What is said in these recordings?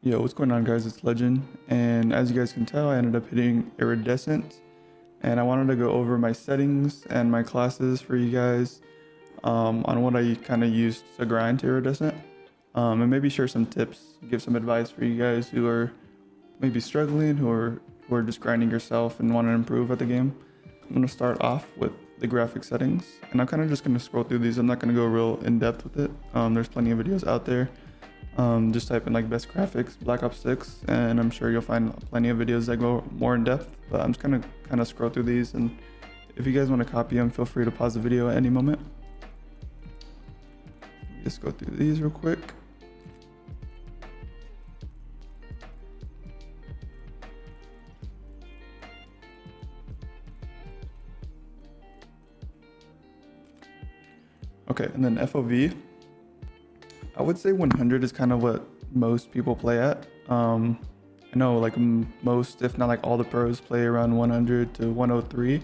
Yo, what's going on, guys? It's Legend, and as you guys can tell, I ended up hitting iridescent, and I wanted to go over my settings and my classes for you guys on what I kind of used to grind to iridescent, and maybe share some tips, give some advice for you guys who are maybe struggling, who are just grinding yourself and want to improve at the game. I'm gonna start off with the graphic settings, and I'm kind of just gonna scroll through these. I'm not gonna go real in depth with it. There's plenty of videos out there. Just type in like best graphics Black Ops 6 and I'm sure you'll find plenty of videos that go more in depth, but I'm just gonna kind of scroll through these, and if you guys want to copy them, feel free to pause the video at any moment. Just go through these real quick. Okay, and then FOV, I would say 100 is kind of what most people play at. I know like most, if not like all the pros play around 100 to 103,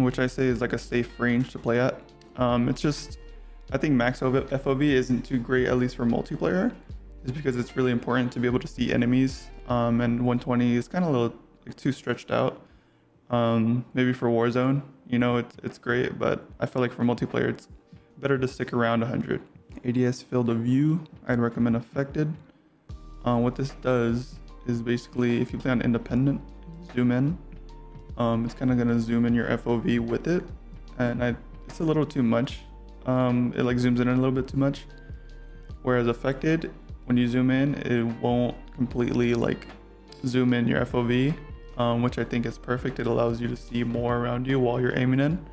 which I say is like a safe range to play at. It's just, I think max FOV isn't too great, at least for multiplayer, just because it's really important to be able to see enemies. And 120 is kind of a little like too stretched out. Maybe for Warzone, you know, it's great, but I feel like for multiplayer, it's better to stick around 100. ADS field of view, I'd recommend affected. What this does is basically if you play on independent, zoom in, it's kind of going to zoom in your FOV with it, and it's a little too much. It like zooms in a little bit too much, whereas affected, when you zoom in, it won't completely like zoom in your FOV, which I think is perfect. It allows you to see more around you while you're aiming in.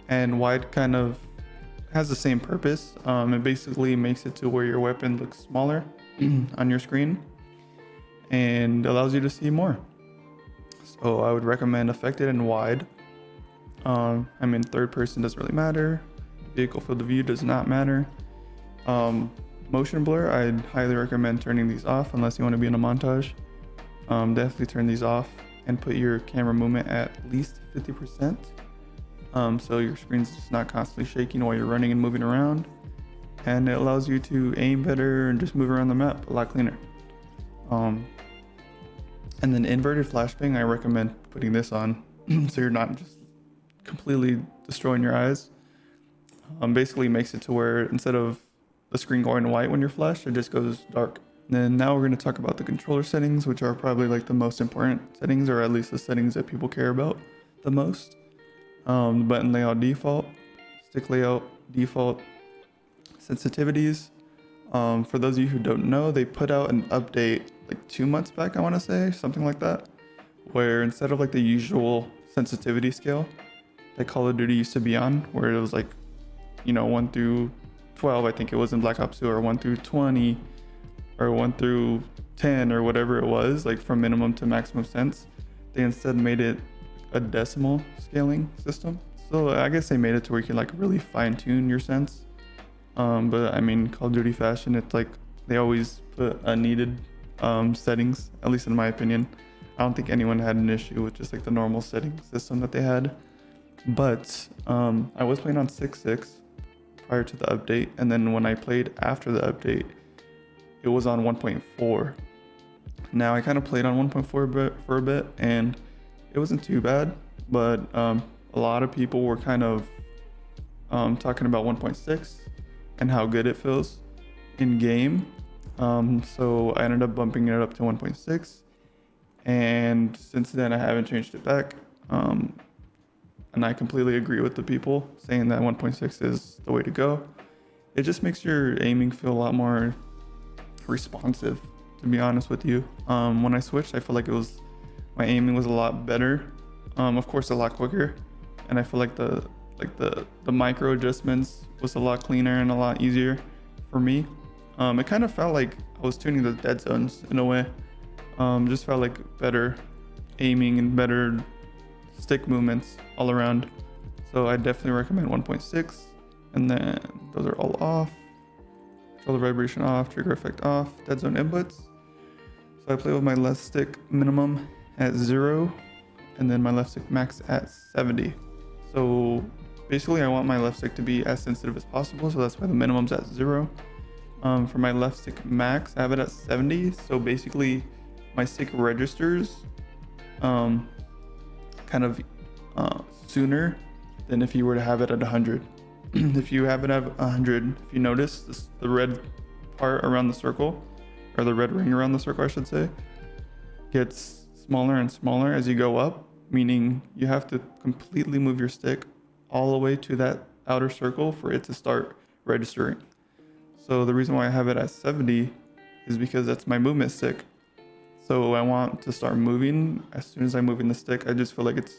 And wide kind of has the same purpose. It basically makes it to where your weapon looks smaller on your screen and allows you to see more. So I would recommend affected and wide. I mean, third person doesn't really matter. Vehicle field of view does not matter. Motion blur, I'd highly recommend turning these off unless you want to be in a montage. Definitely turn these off and put your camera movement at least 50%. So your screen's just not constantly shaking while you're running and moving around, and it allows you to aim better and just move around the map a lot cleaner. And then inverted flashbang, I recommend putting this on so you're not just completely destroying your eyes. Basically makes it to where instead of the screen going white when you're flashed, it just goes dark. And then now we're going to talk about the controller settings, which are probably like the most important settings, or at least the settings that people care about the most. Button layout default, stick layout default, sensitivities. For those of you who don't know, they put out an update like 2 months back, I want to say, something like that, where instead of like the usual sensitivity scale that Call of Duty used to be on, where it was like, you know, 1 through 12, I think it was in Black Ops 2, or 1 through 20, or 1 through 10, or whatever it was, like from minimum to maximum sense. They instead made it a decimal scaling system. So I guess they made it to where you can like really fine tune your sense. But I mean, Call of Duty fashion, it's like they always put unneeded settings, at least in my opinion. I don't think anyone had an issue with just like the normal setting system that they had. But I was playing on 6.6 prior to the update, and then when I played after the update, it was on 1.4. Now I kind of played on 1.4 for a bit, and it wasn't too bad, but a lot of people were kind of talking about 1.6 and how good it feels in game. So I ended up bumping it up to 1.6, and since then I haven't changed it back. And I completely agree with the people saying that 1.6 is the way to go. It just makes your aiming feel a lot more responsive, to be honest with you. When I switched, I feel like my aiming was a lot better, of course a lot quicker, and I feel like the micro adjustments was a lot cleaner and a lot easier for me. It kind of felt like I was tuning the dead zones in a way. Just felt like better aiming and better stick movements all around. So I definitely recommend 1.6, and then those are all off. Controller vibration off, trigger effect off, dead zone inputs. So I play with my left stick minimum at 0, and then my left stick max at 70. So basically I want my left stick to be as sensitive as possible, so that's why the minimum's at 0. For my left stick max, I have it at 70. So basically, my stick registers kind of sooner than if you were to have it at 100. If you have it at 100, if you notice the red part around the circle, or the red ring around the circle, I should say, gets smaller and smaller as you go up, meaning you have to completely move your stick all the way to that outer circle for it to start registering. So the reason why I have it at 70 is because that's my movement stick. So I want to start moving. As soon as I'm moving the stick, I just feel like it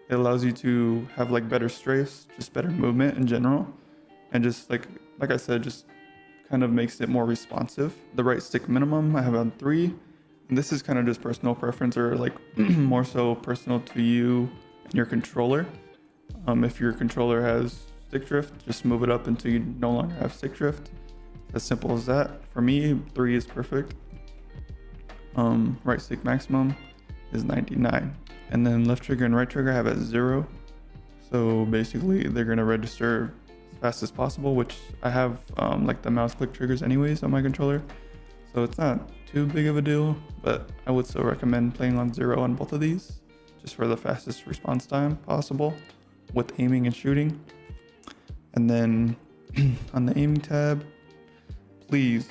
allows you to have like better strafes, just better movement in general. And just like I said, just kind of makes it more responsive. The right stick minimum I have on 3. And this is kind of just personal preference, or like more so personal to you and your controller. If your controller has stick drift, just move it up until you no longer have stick drift. As simple as that. For me, 3 is perfect. Right stick maximum is 99. And then left trigger and right trigger I have at 0. So basically they're gonna register as fast as possible, which I have like the mouse click triggers anyways on my controller. So it's not too big of a deal, but I would still recommend playing on 0 on both of these, just for the fastest response time possible with aiming and shooting. And then on the aiming tab, please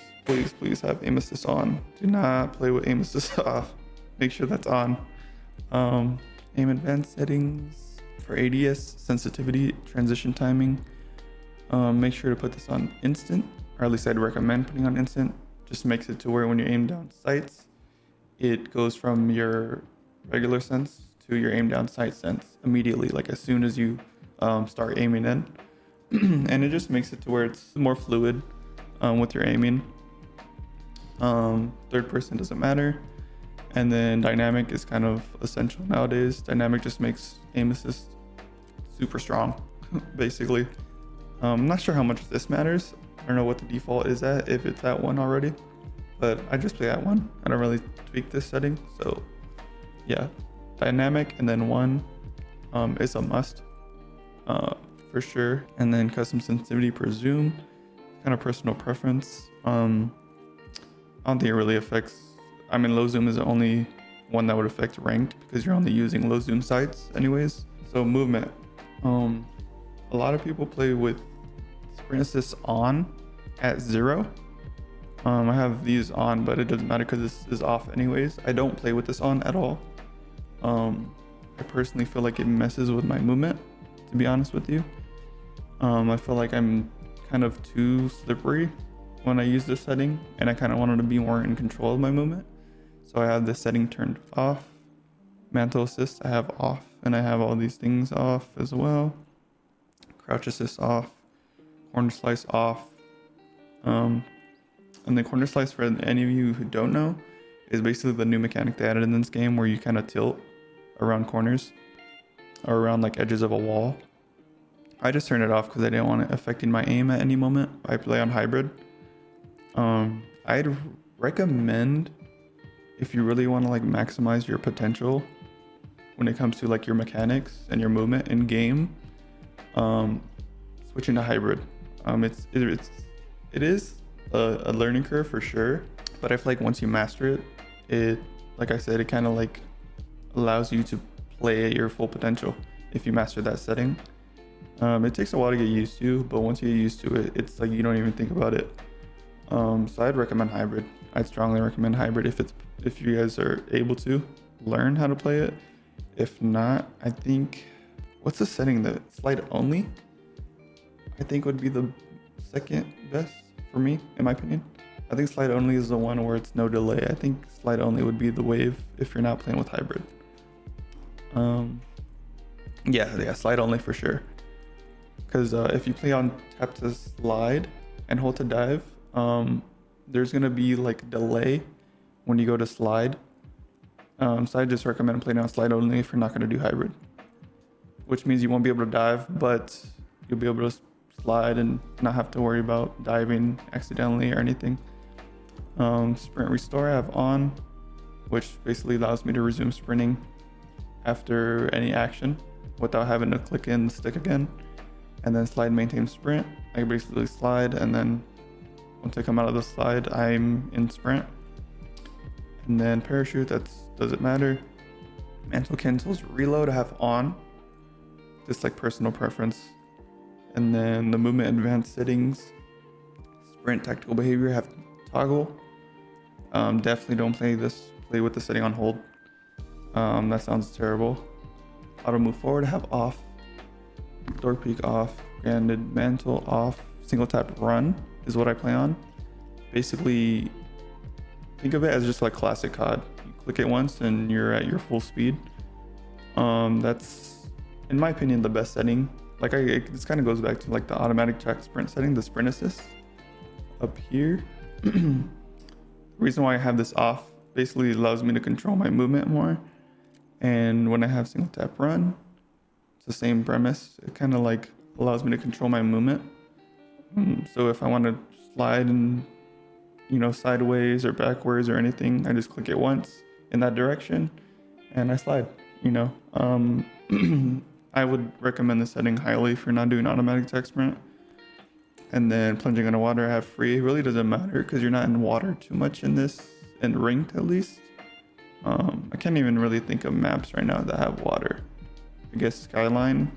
have aim assist on. Do not play with aim assist off. Make sure that's on. Aim advanced settings for ADS, sensitivity, transition timing. Make sure to put this on instant, or at least I'd recommend putting on instant. Just makes it to where when you aim down sights, it goes from your regular sense to your aim down sight sense immediately, like as soon as you start aiming in. And it just makes it to where it's more fluid with your aiming. Third person doesn't matter. And then dynamic is kind of essential nowadays. Dynamic just makes aim assist super strong, basically. I'm not sure how much this matters. I don't know what the default is at, if it's at 1 already, but I just play at 1. I don't really tweak this setting. So yeah, dynamic and then 1 is a must for sure. And then custom sensitivity per zoom, kind of personal preference. I don't think it really affects. I mean, low zoom is the only one that would affect ranked because you're only using low zoom sights anyways. So movement. A lot of people play with sprint assist on at 0. I have these on, but it doesn't matter because this is off anyways. I don't play with this on at all. I personally feel like it messes with my movement, to be honest with you. I feel like I'm kind of too slippery when I use this setting, and I kind of wanted to be more in control of my movement. So I have this setting turned off. Mantle assist I have off, and I have all these things off as well. Crouch assist off, corner slice off. And the corner slice, for any of you who don't know, is basically the new mechanic they added in this game where you kind of tilt around corners or around like edges of a wall. I just turned it off because I didn't want it affecting my aim at any moment. I play on hybrid. I'd recommend, if you really want to like maximize your potential when it comes to like your mechanics and your movement in game, switching to hybrid. It is a learning curve for sure, but I feel like once you master it, like I said, it kind of like allows you to play at your full potential if you master that setting. It takes a while to get used to, but once you get used to it, it's like you don't even think about it. So I'd recommend hybrid. I'd strongly recommend hybrid if you guys are able to learn how to play it. If not, I think, what's the setting? The slide only, I think would be the second best for me, in my opinion. I think slide only is the one where it's no delay. I think slide only would be the wave if you're not playing with hybrid. Yeah, slide only for sure. Because if you play on tap to slide and hold to dive, there's gonna be like delay when you go to slide. So I just recommend playing on slide only if you're not gonna do hybrid, which means you won't be able to dive, but you'll be able to slide and not have to worry about diving accidentally or anything. Sprint restore I have on, which basically allows me to resume sprinting after any action without having to click in the stick again. And then slide maintain sprint, I basically slide and then Once I come out of the slide, I'm in sprint. And then parachute, doesn't matter. Mantle cancels reload I have on, just like personal preference. And then the movement advanced settings, sprint tactical behavior I have toggle. Definitely don't play with the setting on hold. That sounds terrible. Auto move forward I have off, door peek off, granted mantle off, single tap run is what I play on. Basically, think of it as just like classic COD. You click it once and you're at your full speed. That's, in my opinion, the best setting. Like this kind of goes back to like the automatic track sprint setting, the sprint assist up here. The reason why I have this off basically allows me to control my movement more. And when I have single tap run, it's the same premise. It kind of like allows me to control my movement. So if I want to slide and, you know, sideways or backwards or anything, I just click it once in that direction and I slide, you know. I would recommend this setting highly if you're not doing automatic track sprint. And then plunging underwater I have free. It really doesn't matter because you're not in water too much in this, in ranked at least. I can't even really think of maps right now that have water. I guess Skyline.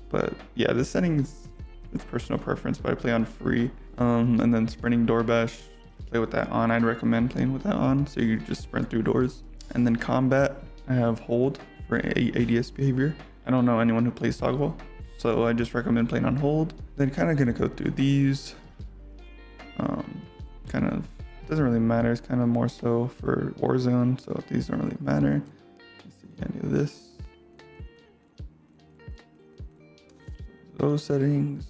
But yeah, this setting it's personal preference, but I play on free. And then sprinting door bash, play with that on. I'd recommend playing with that on, so you just sprint through doors. And then combat, I have hold for ADS behavior. I don't know anyone who plays toggle, so I just recommend playing on hold. Then kind of gonna go through these. Kind of doesn't really matter. It's kind of more so for Warzone, so these don't really matter. Let's see any of this. Those settings.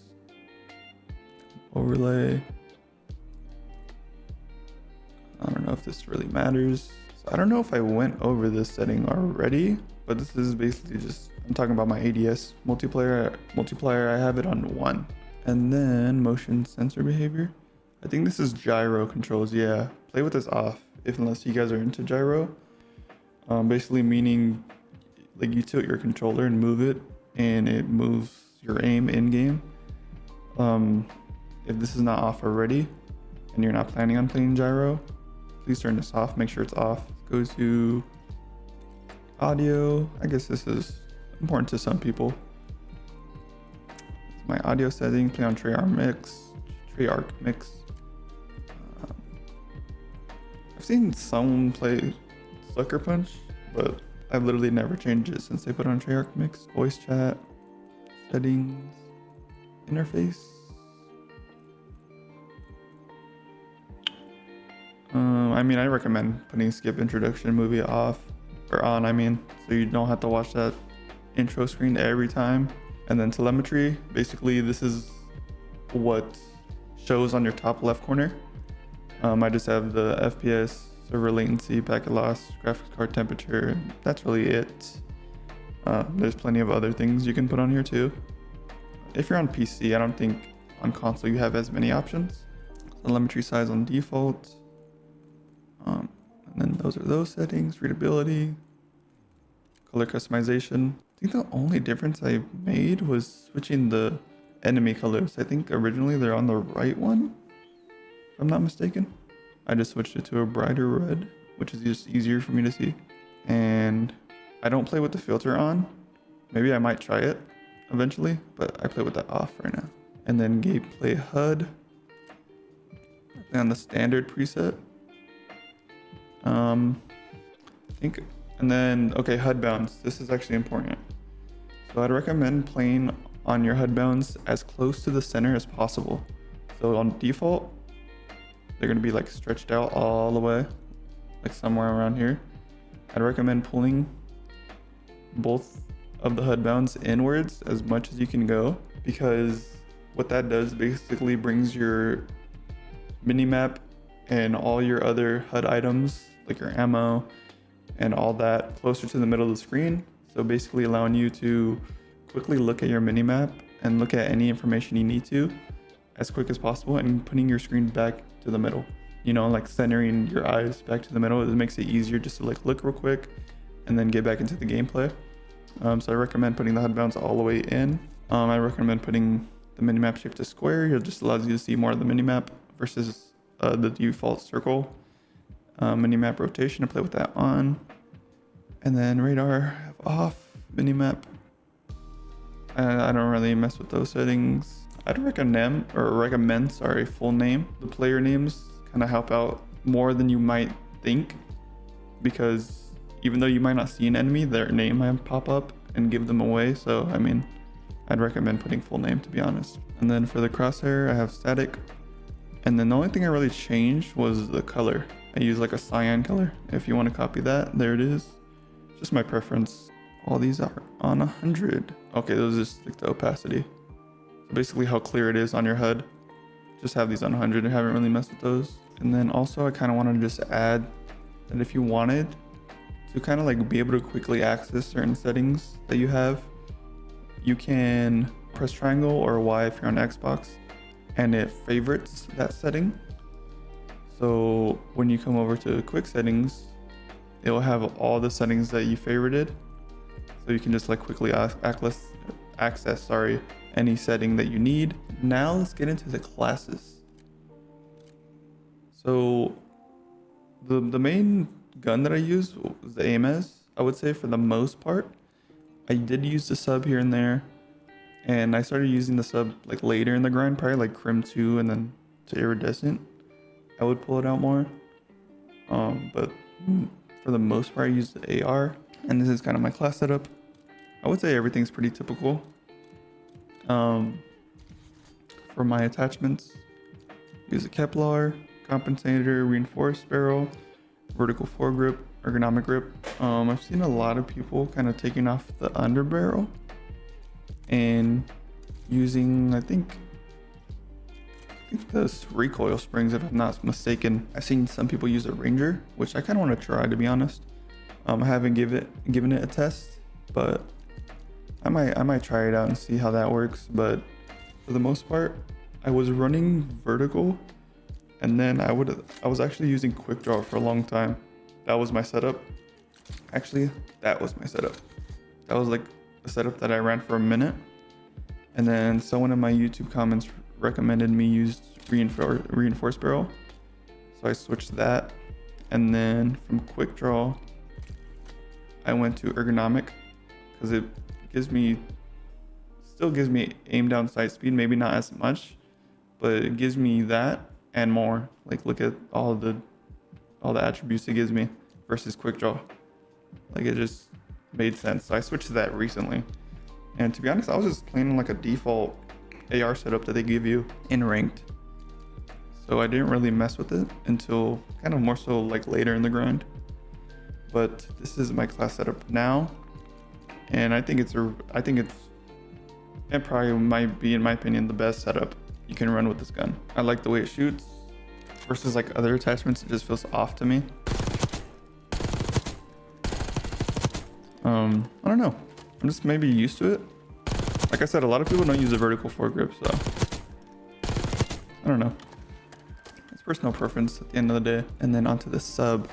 Overlay. I don't know if this really matters. So I don't know if I went over this setting already, but this is basically just, I'm talking about my ADS multiplayer. I have it on 1. And then motion sensor behavior. I think this is gyro controls. Yeah, play with this off unless you guys are into gyro. Basically meaning like you tilt your controller and move it and it moves your aim in game. If this is not off already and you're not planning on playing gyro, please turn this off. Make sure it's off. Go to audio. I guess this is important to some people. My audio setting, play on Treyarch mix. I've seen someone play Sucker Punch, but I've literally never changed it since they put on Treyarch mix. Voice chat, settings, interface. I mean, I recommend putting skip introduction movie off or on, so you don't have to watch that intro screen every time. And then telemetry, basically this is what shows on your top left corner. I just have the FPS, server latency, packet loss, graphics card temperature, and that's really it. There's plenty of other things you can put on here too. If you're on PC, I don't think on console you have as many options. Telemetry size on default. And then those are those settings, readability, color customization. I think the only difference I made was switching the enemy colors. I think originally they're on the right one, if I'm not mistaken. I just switched it to a brighter red, which is just easier for me to see. And I don't play with the filter on. Maybe I might try it eventually, but I play with that off right now. And then gameplay HUD. I play on the standard preset. And then, okay, HUD bounds. This is actually important. So I'd recommend playing on your HUD bounds as close to the center as possible. So on default, they're gonna be like stretched out all the way, like somewhere around here. I'd recommend pulling both of the HUD bounds inwards as much as you can go, because what that does basically brings your minimap and all your other HUD items, like your ammo and all that, closer to the middle of the screen. So basically allowing you to quickly look at your minimap and look at any information you need to as quick as possible, and putting your screen back to the middle, you know, like centering your eyes back to the middle. It makes it easier just to like look real quick and then get back into the gameplay. So I recommend putting the HUD bounds all the way in. I recommend putting the minimap shift to square. It just allows you to see more of the minimap versus the default circle. Minimap rotation, I play with that on. And then radar have off, minimap. I don't really mess with those settings. I'd recommend, sorry, full name. The player names kind of help out more than you might think, because even though you might not see an enemy, their name might pop up and give them away. So, I mean, I'd recommend putting full name, to be honest. And then for the crosshair, I have static. And then the only thing I really changed was the color. I use like a cyan color. If you want to copy that, there it is. Just my preference. All these are on 100. Okay, those just like the opacity. So basically how clear it is on your HUD. Just have these on 100. I haven't really messed with those. And then also I kind of wanted to just add that if you wanted to kind of like be able to quickly access certain settings that you have, you can press triangle or Y if you're on Xbox, and it favorites that setting. So when you come over to quick settings, it will have all the settings that you favorited. So you can just like quickly access any setting that you need. Now let's get into the classes. So the main gun that I used was the AMS. I would say for the most part, I did use the sub here and there, and I started using the sub like later in the grind, probably like Crim 2 and then to Iridescent. I would pull it out more. But for the most part, I used the AR, and this is kind of my class setup. I would say everything's pretty typical. For my attachments, use a Kevlar, compensator, reinforced barrel, vertical foregrip, ergonomic grip. I've seen a lot of people kind of taking off the underbarrel and using, I think this recoil springs, if I'm not mistaken. I've seen some people use a Ranger, which I kind of want to try, to be honest. I haven't given it a test, but I might try it out and see how that works. But for the most part, I was running vertical, and then I was actually using quick draw for a long time. That was my setup. Actually, that was my setup. That was like a setup that I ran for a minute, and then someone in my YouTube comments recommended me use reinforced barrel, so I switched that. And then from quick draw, I went to ergonomic because it still gives me aim down sight speed, maybe not as much, but it gives me that and more. Like, look at all the attributes it gives me versus quick draw. Like, it just made sense. So I switched to that recently, and to be honest, I was just playing like a default AR setup that they give you in ranked, so I didn't really mess with it until kind of more so like later in the grind. But this is my class setup now, and I think it probably might be, in my opinion, the best setup you can run with this gun. I like the way it shoots versus like other attachments. It just feels off to me. I don't know, I'm just maybe used to it. Like I said, a lot of people don't use a vertical foregrip, so I don't know. It's personal preference at the end of the day. And then onto the sub.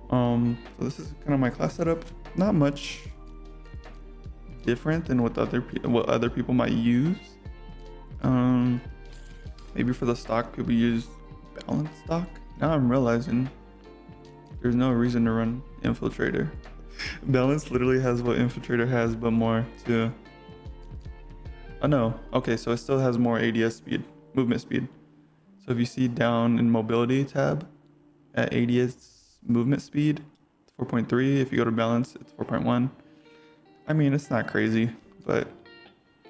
So this is kind of my class setup. Not much different than what other people might use. Maybe for the stock, people use balanced stock. Now I'm realizing there's no reason to run infiltrator. Balance literally has what infiltrator has, but more too. Oh no, okay, so it still has more ADS speed, movement speed. So if you see down in mobility tab at ADS movement speed, it's 4.3. If you go to balance, it's 4.1. I mean, it's not crazy, but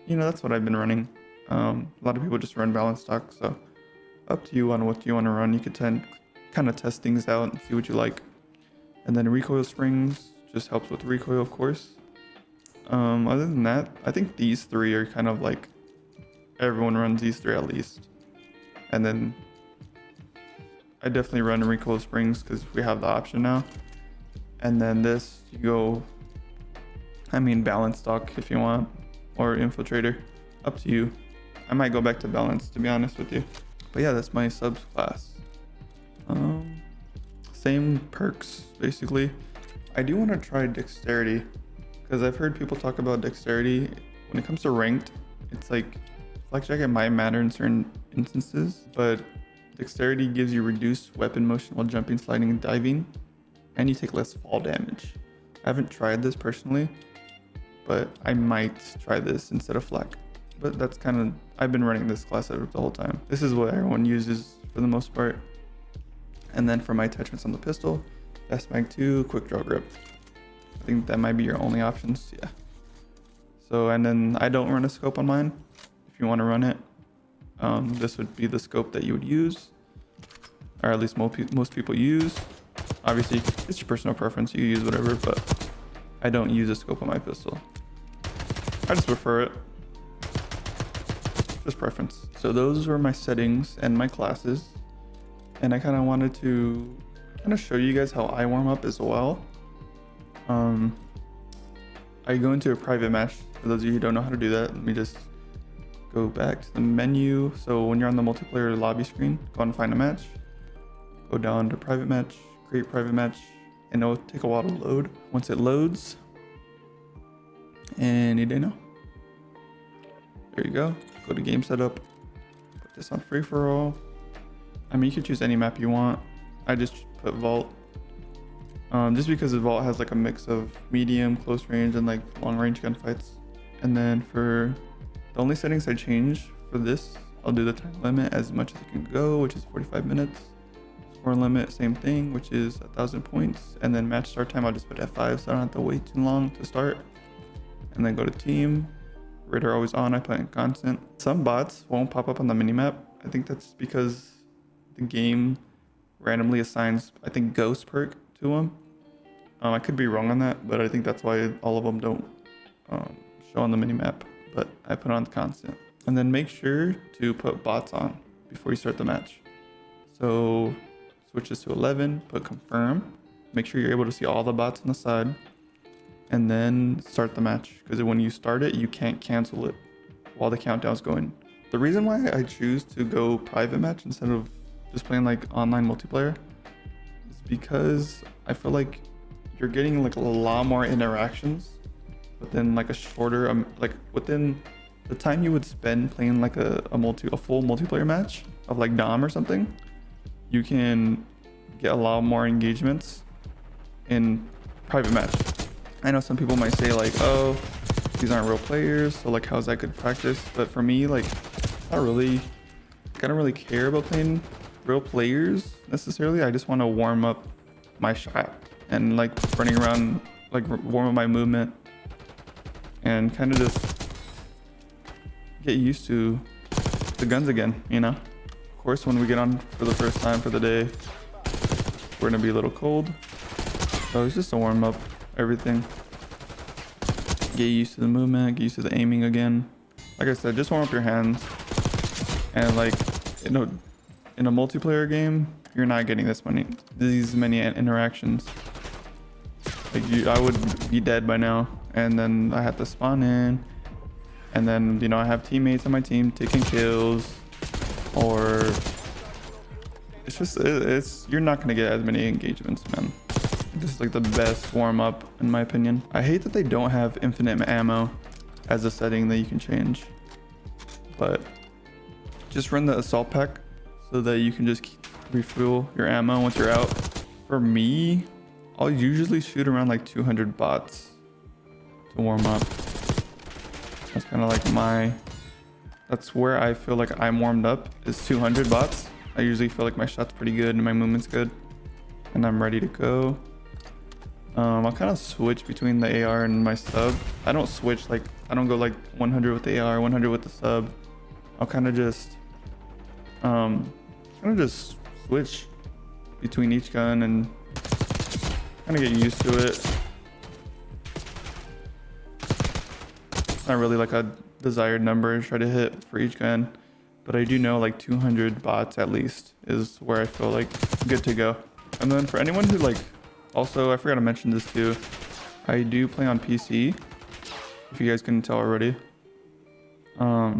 you know, that's what I've been running. A lot of people just run balance stock, so up to you on what you want to run. You could kind of test things out and see what you like. And then recoil springs just helps with recoil, of course. Other than that, I think these three are kind of like, everyone runs these three at least. And then I definitely run recoil springs because we have the option now. And then this, you go, balance stock if you want, or infiltrator, up to you. I might go back to balance, to be honest with you. But yeah, that's my subs class. Same perks, basically. I do want to try dexterity, because I've heard people talk about dexterity. When it comes to ranked, it's like flak jacket might matter in certain instances, but Dexterity gives you reduced weapon motion while jumping, sliding, and diving, and you take less fall damage. I haven't tried this personally, but I might try this instead of flak. But that's kind of, I've been running this class setup the whole time. This is what everyone uses for the most part. And then for my attachments on the pistol, fast mag 2, quick draw grip. I think that might be your only options, yeah. So, and then I don't run a scope on mine. If you want to run it, this would be the scope that you would use, or at least most people use. Obviously, it's your personal preference, you use whatever, but I don't use a scope on my pistol. I just prefer it. Just preference. So those were my settings and my classes. And I kind of wanted to kind of show you guys how I warm up as well. I go into a private match. For those of you who don't know how to do that, let me just go back to the menu. So when you're on the multiplayer lobby screen, go and find a match. Go down to private match, create private match, and it'll take a while to load. Once it loads, any day now. There you go. Go to game setup. Put this on free for all. I mean, you can choose any map you want. I just put Vault. Just because the Vault has like a mix of medium, close range, and like long range gunfights. And then for the only settings I change for this, I'll do the time limit as much as it can go, which is 45 minutes. Score limit, same thing, which is 1,000 points. And then match start time, I'll just put F5 so I don't have to wait too long to start. And then go to team. Radar always on, I put in constant. Some bots won't pop up on the minimap. I think that's because the game randomly assigns, I think, ghost perk to them. I could be wrong on that, but I think that's why all of them don't show on the minimap, but I put on constant. And then make sure to put bots on before you start the match. So switch this to 11, put confirm. Make sure you're able to see all the bots on the side, and then start the match. Because when you start it, you can't cancel it while the countdown's going. The reason why I choose to go private match instead of just playing like online multiplayer is because I feel like you're getting like a lot more interactions within like a shorter, like within the time you would spend playing like a full multiplayer match of like Dom or something. You can get a lot more engagements in private match. I know some people might say like, oh, these aren't real players, so like how's that good practice? But for me, like, not really, I don't really care about playing real players necessarily. I just want to warm up my shot and like running around, like warm up my movement and kind of just get used to the guns again, you know? Of course, when we get on for the first time for the day, we're gonna be a little cold. So it's just a warm up, everything. Get used to the movement, get used to the aiming again. Like I said, just warm up your hands. And like, in a multiplayer game, you're not getting these many interactions. Like I would be dead by now, and then I have to spawn in, and then, you know, I have teammates on my team taking kills, or you're not gonna get as many engagements, man. This is like the best warm up in my opinion. I hate that they don't have infinite ammo as a setting that you can change, but just run the assault pack so that you can just refuel your ammo once you're out. For me, I'll usually shoot around like 200 bots to warm up. That's kind of like that's where I feel like I'm warmed up, is 200 bots. I usually feel like my shot's pretty good and my movement's good and I'm ready to go. I'll kind of switch between the AR and my sub. I don't switch, like I don't go like 100 with the AR, 100 with the sub. I'll kind of just switch between each gun and kind of get used to it. It's not really like a desired number to try to hit for each gun, but I do know like 200 bots at least is where I feel like good to go. And then for anyone who like, also I forgot to mention this too, I do play on PC, if you guys couldn't tell already. I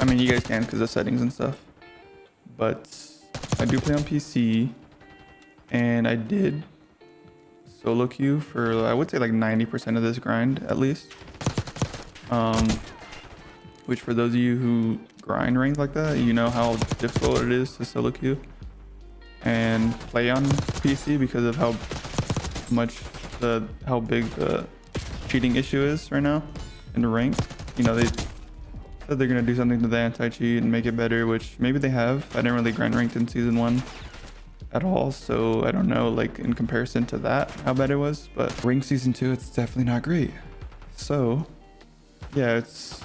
mean, you guys can because of settings and stuff, but I do play on PC, and I did solo queue for, I would say like 90% of this grind at least. Which for those of you who grind ranked like that, you know how difficult it is to solo queue and play on PC because of how big the cheating issue is right now in the ranked. You know, they said they're gonna do something to the anti-cheat and make it better, which maybe they have. I didn't really grind ranked in season 1 at all, so I don't know, like, in comparison to that, how bad it was. But ranked season 2, it's definitely not great. So yeah, it's,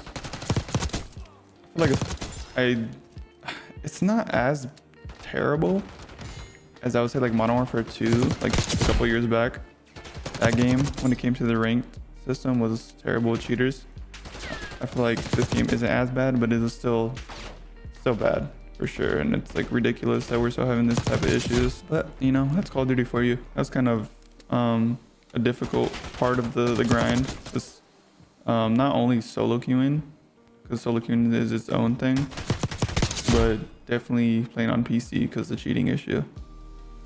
I feel like it's not as terrible as I would say like Modern Warfare 2, like a couple years back. That game, when it came to the ranked system, was terrible with cheaters. I feel like this game isn't as bad, but it is still bad for sure. And it's like ridiculous that we're still having this type of issues. But you know, that's Call of Duty for you. That's kind of a difficult part of the grind. Just not only solo queuing, because solo queuing is its own thing, but definitely playing on PC because the cheating issue.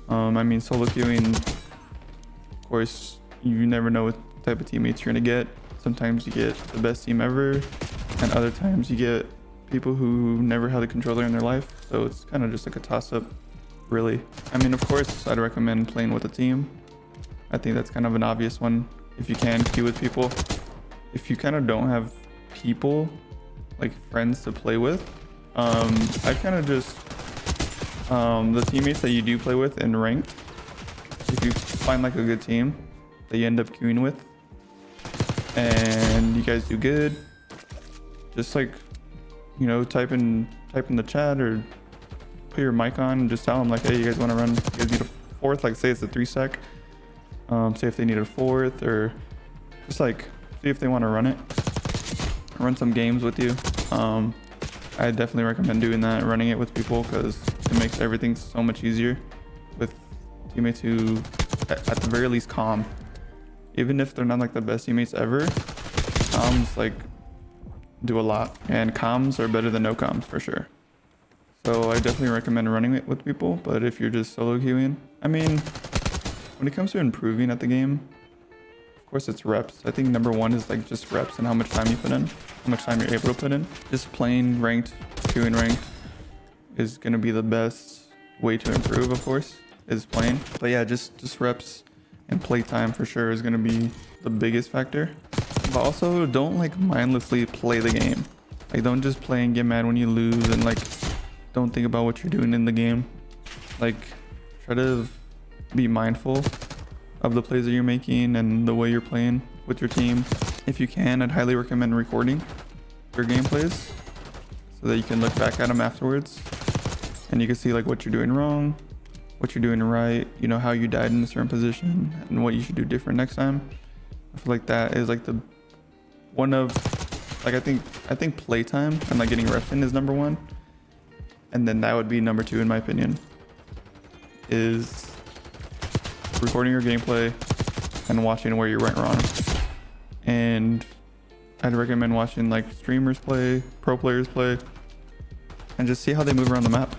I mean, solo queuing, of course, you never know what type of teammates you're gonna get. Sometimes you get the best team ever, and other times you get people who never had a controller in their life. So it's kind of just like a toss-up, really. I mean, of course, I'd recommend playing with a team. I think that's kind of an obvious one if you can queue with people. If you kind of don't have people, like friends to play with, I kind of just the teammates that you do play with in ranked, if you find like a good team that you end up queuing with and you guys do good, just like, you know, type in the chat or put your mic on and just tell them like, hey, you guys want to run, you guys need a fourth, like say it's a 3-sec, say if they need a fourth, or just like see if they want to run some games with you. I definitely recommend doing that, running it with people, because it makes everything so much easier with teammates who at the very least calm. Even if they're not like the best teammates ever, comms like do a lot, and comms are better than no comms for sure. So I definitely recommend running it with people. But if you're just solo queuing, I mean, when it comes to improving at the game, of course it's reps. I think number one is like just reps and how much time you put in, how much time you're able to put in. Just playing ranked, queuing ranked is gonna be the best way to improve, of course, is playing. But yeah, just reps and play time for sure is gonna be the biggest factor. But also don't like mindlessly play the game. Like don't just play and get mad when you lose, and like don't think about what you're doing in the game. Like try to be mindful of the plays that you're making and the way you're playing with your team. If you can, I'd highly recommend recording your gameplays so that you can look back at them afterwards and you can see like what you're doing wrong, what you're doing right, you know, how you died in a certain position and what you should do different next time. I feel like that is like the one of like I think playtime and like getting reps in is number one, and then that would be number two in my opinion, is recording your gameplay and watching where you went wrong. And I'd recommend watching like streamers play, pro players play, and just see how they move around the map.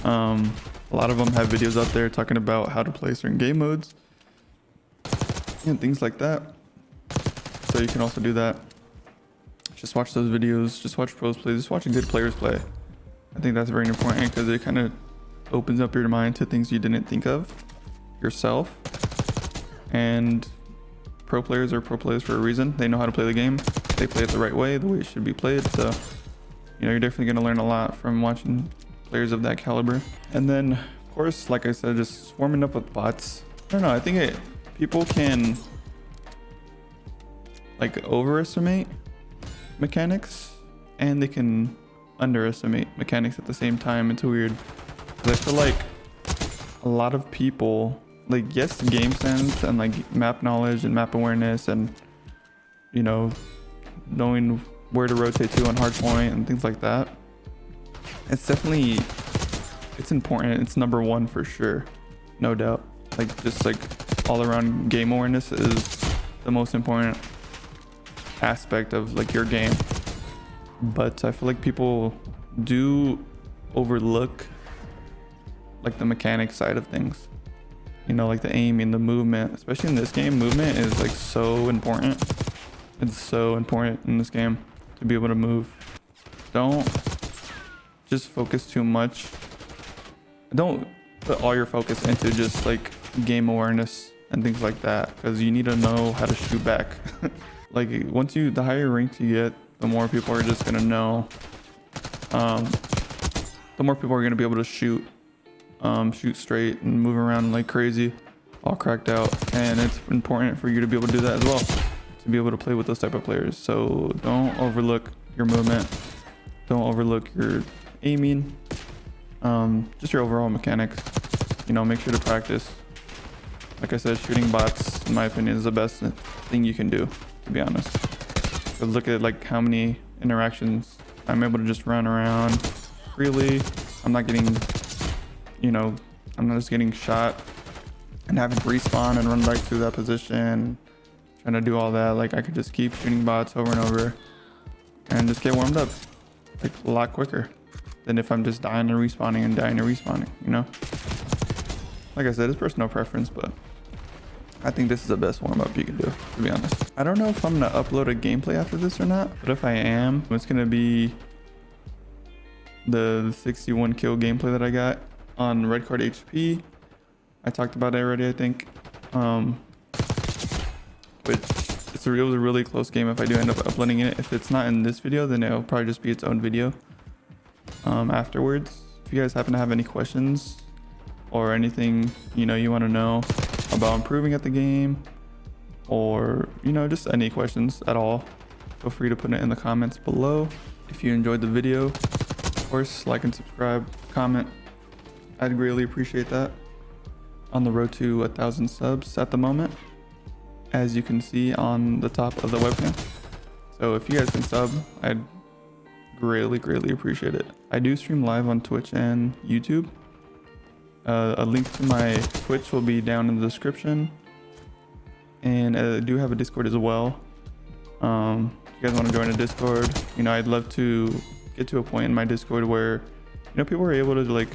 A lot of them have videos out there talking about how to play certain game modes and things like that. So you can also do that. Just watch those videos, just watch pros play, just watch good players play. I think that's very important because it kind of opens up your mind to things you didn't think of yourself. And pro players are pro players for a reason. They know how to play the game. They play it the right way, the way it should be played. So, you know, you're definitely going to learn a lot from watching players of that caliber. And then, of course, like I said, just swarming up with bots. I don't know. I think people can like overestimate mechanics and they can underestimate mechanics at the same time. It's weird. 'Cause I feel like a lot of people, like, yes, game sense and like map knowledge and map awareness and, you know, knowing where to rotate to on hardpoint and things like that. It's definitely, it's important. It's number one for sure. No doubt. Like just like all around game awareness is the most important aspect of like your game. But I feel like people do overlook like the mechanic side of things, you know, like the aiming, the movement. Especially in this game, movement is like so important. It's so important in this game to be able to move. Don't just focus too much. Don't put all your focus into just like game awareness and things like that, because you need to know how to shoot back. Like the higher ranks you get, the more people are just gonna know. The more people are gonna be able to shoot straight and move around like crazy, all cracked out. And it's important for you to be able to do that as well, to be able to play with those type of players. So don't overlook your movement. Don't overlook your aiming. Just your overall mechanics. You know, make sure to practice. Like I said, shooting bots, in my opinion, is the best thing you can do, to be honest. But look at like how many interactions I'm able to just run around freely. I'm not getting, you know, I'm not just getting shot and having to respawn and run back to that position, trying to do all that. Like I could just keep shooting bots over and over and just get warmed up like a lot quicker than if I'm just dying and respawning and dying and respawning, you know? Like I said, it's personal preference, but I think this is the best warm-up you can do, to be honest. I don't know if I'm gonna upload a gameplay after this or not, but if I am, it's gonna be the 61 kill gameplay that I got on Red Card HP. I talked about it already, I think. But it was a really close game if I do end up uploading it. If it's not in this video, then it'll probably just be its own video afterwards. If you guys happen to have any questions or anything, you know, you want to know about improving at the game, or, you know, just any questions at all, feel free to put it in the comments below. If you enjoyed the video, of course, like and subscribe, comment. I'd greatly appreciate that. On the road to 1,000 subs at the moment, as you can see on the top of the webcam. So if you guys can sub, I'd greatly appreciate it. I do stream live on Twitch and YouTube. A link to my Twitch will be down in the description, and I do have a Discord as well. If you guys want to join a Discord, you know, I'd love to get to a point in my Discord where, you know, people are able to like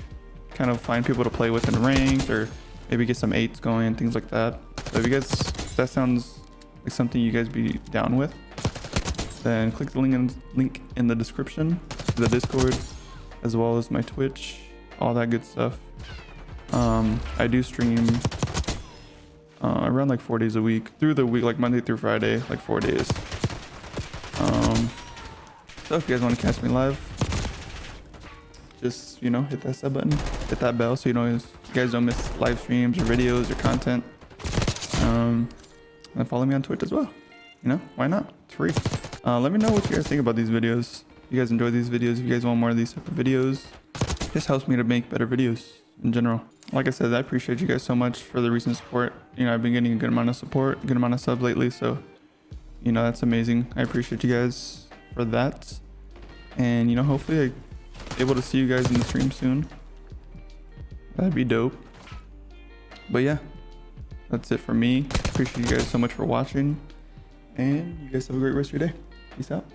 kind of find people to play with in ranked, or maybe get some 8s going, things like that. So if you guys, that sounds like something you guys be down with, then click the link in the description to the Discord, as well as my Twitch, all that good stuff. I do stream around like 4 days a week, through the week, like Monday through Friday, like 4 days. So if you guys want to catch me live, just, you know, hit that sub button, hit that bell, so you guys don't miss live streams or videos or content. And follow me on Twitch as well. You know, why not? It's free. Let me know what you guys think about these videos. If you guys enjoy these videos, if you guys want more of these type of videos, it just helps me to make better videos in general. Like I said, I appreciate you guys so much for the recent support. You know, I've been getting a good amount of support, a good amount of subs lately, so, you know, that's amazing. I appreciate you guys for that. And, you know, hopefully I'm able to see you guys in the stream soon. That'd be dope. But yeah, that's it for me. Appreciate you guys so much for watching, and you guys have a great rest of your day. Peace out.